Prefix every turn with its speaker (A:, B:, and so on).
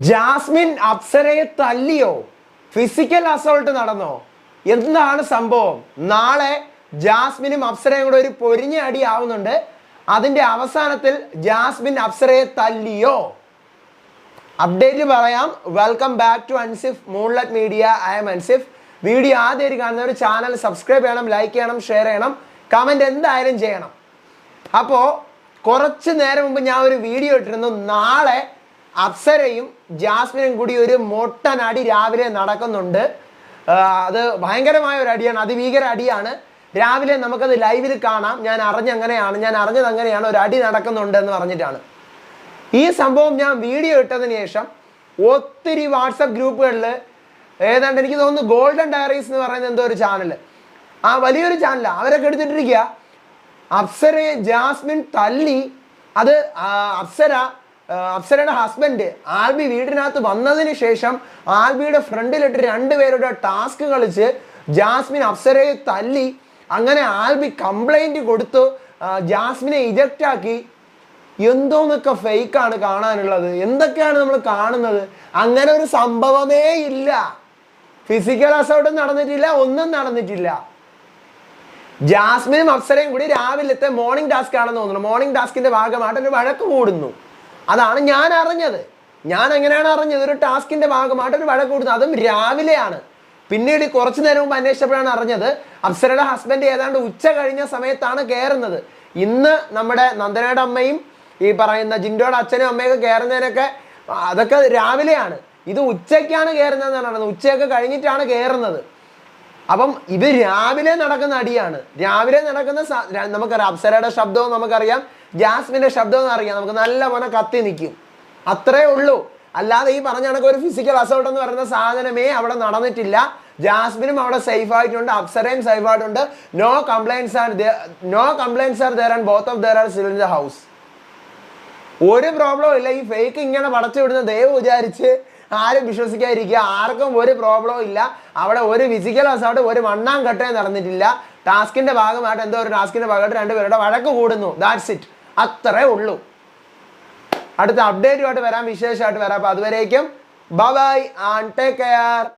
A: Jasmine അപ്സരയെ തല്ലിയോ? Physical assault നടന്നോ? എന്താണ് സംഭവം? നാളെ ജാസ്മിനും അപ്സരയും കൂടെ ഒരു പൊരിഞ്ഞ അടി ആവുന്നുണ്ട്. അതിന്റെ അവസാനത്തിൽ ജാസ്മിൻ അപ്സരയെ തല്ലിയോ? അപ്ഡേറ്റ് പറയാം. Welcome back to Ansif moonlight media. I am Ansif. Video ആദ്യമായിട്ട് കാണുന്നവർ ചാനൽ സബ്സ്ക്രൈബ് ചെയ്യണം, ലൈക്ക് ചെയ്യണം, ഷെയർ ചെയ്യണം, കമന്റ് എന്തായാലും ചെയ്യണം. അപ്പോൾ കുറച്ച് നേരം മുമ്പ് ഞാൻ ഒരു വീഡിയോ ഇട്ടിരുന്നു. നാളെ അപ്സരയും ജാസ്മിനും കൂടി ഒരു മൊട്ടൻ അടി രാവിലെ നടക്കുന്നുണ്ട്. അത് ഭയങ്കരമായ ഒരു അടിയാണ്, അതിഭീകര അടിയാണ്. രാവിലെ നമുക്കത് ലൈവിൽ കാണാം. ഞാൻ അറിഞ്ഞത് അങ്ങനെയാണ് ഒരു അടി നടക്കുന്നുണ്ട് എന്ന് പറഞ്ഞിട്ടാണ്. ഈ സംഭവം ഞാൻ വീഡിയോ ഇട്ടതിന് ശേഷം ഒത്തിരി വാട്സപ്പ് ഗ്രൂപ്പുകളിൽ ഏതാണ്ട് എനിക്ക് തോന്നുന്നു ഗോൾഡൻ ഡയറീസ് എന്ന് പറയുന്ന എന്തോ ഒരു ചാനൽ, ആ വലിയൊരു ചാനലാണ്, അവരൊക്കെ എടുത്തിട്ടിരിക്കുക അപ്സരയെ ജാസ്മിൻ തല്ലി. അത് അപ്സരയുടെ ഹസ്ബൻഡ് ആൽബി വീടിനകത്ത് വന്നതിന് ശേഷം ആൽബിയുടെ ഫ്രണ്ടിലിട്ട് രണ്ടുപേരുടെ ടാസ്ക് കളിച്ച് ജാസ്മിൻ അപ്സരയെ തല്ലി. അങ്ങനെ ആൽബി കംപ്ലൈന്റ് കൊടുത്തു, ജാസ്മിനെ ഇജക്റ്റ് ആക്കി. എന്തോന്നൊക്കെ ഫേക്കാണ് കാണാനുള്ളത്. എന്തൊക്കെയാണ് നമ്മൾ കാണുന്നത്? അങ്ങനെ ഒരു സംഭവമേ ഇല്ല. ഫിസിക്കൽ അസോൾട്ടും നടന്നിട്ടില്ല, ഒന്നും നടന്നിട്ടില്ല. ജാസ്മിനും അപ്സരയും കൂടി രാവിലത്തെ മോർണിംഗ് ടാസ്ക് ആണെന്ന് തോന്നുന്നു. മോർണിംഗ് ടാസ്കിന്റെ ഭാഗമായിട്ട് ഒരു വഴക്ക് കൂടുന്നു. അതാണ് ഞാൻ അറിഞ്ഞത്. ഞാൻ എങ്ങനെയാണ് അറിഞ്ഞത്? ഒരു ടാസ്കിന്റെ ഭാഗമായിട്ട് ഒരു വഴക്ക് കൂടുന്നു, അതും രാവിലെയാണ്. പിന്നീട് കുറച്ചു നേരം മുമ്പ് അന്വേഷിച്ചപ്പോഴാണ് അറിഞ്ഞത് അപ്സരയുടെ ഹസ്ബൻഡ് ഏതാണ്ട് ഉച്ച കഴിഞ്ഞ സമയത്താണ് കയറുന്നത്. ഇന്ന് നമ്മുടെ നന്ദനയുടെ അമ്മയും ഈ പറയുന്ന ജിൻഡോയുടെ അച്ഛനും അമ്മയൊക്കെ കയറുന്നതിനൊക്കെ അതൊക്കെ രാവിലെയാണ്. ഇത് ഉച്ചയ്ക്കാണ് കയറുന്നതെന്നാണ് പറയുന്നത്. ഉച്ചയൊക്കെ കഴിഞ്ഞിട്ടാണ് കയറുന്നത്. അപ്പം ഇത് രാവിലെ നടക്കുന്ന അടിയാണ്. രാവിലെ നടക്കുന്ന നമുക്കറിയാം. അപ്സരയുടെ ശബ്ദവും നമുക്കറിയാം, ജാസ്മിന്റെ ശബ്ദവും അറിയാം. നമുക്ക് നല്ല പോലെ കത്തി നിൽക്കും, അത്രേ ഉള്ളൂ. അല്ലാതെ ഈ പറഞ്ഞ കണക്ക് ഒരു ഫിസിക്കൽ അസോൾട്ട് എന്ന് പറയുന്ന സാധനമേ അവിടെ നടന്നിട്ടില്ല. ജാസ്മിനും അവിടെ സേഫ് ആയിട്ടുണ്ട്, അപ്സരയും സേഫ് ആയിട്ടുണ്ട്. No complaints are there and both of their are still in the house. ഒരു പ്രോബ്ലവും ഇല്ല. ഈ ഫേക്ക് ഇങ്ങനെ പടച്ചു വിടുന്ന ദൈവം വിചാരിച്ച് ആരും വിശ്വസിക്കാതിരിക്കുക. ആർക്കും ഒരു പ്രോബ്ലവും ഇല്ല. അവിടെ ഒരു ഫിസിക്കൽ അസോൾട്ട്, ഒരു മണ്ണാങ്കട്ടയും നടന്നിട്ടില്ല. ടാസ്കിന്റെ ഭാഗമായിട്ട് എന്തോ ഒരു ടാസ്കിന്റെ ഭാഗമായിട്ട് രണ്ടുപേരുടെ വഴക്ക് കൂടുന്നു. ദാറ്റ്സ് ഇറ്റ്, അത്രേ ഉള്ളൂ. അടുത്ത അപ്ഡേറ്റുമായിട്ട് വരാം, വിശേഷമായിട്ട് വരാം. അപ്പൊ അതുവരേക്കും bye bye and take care.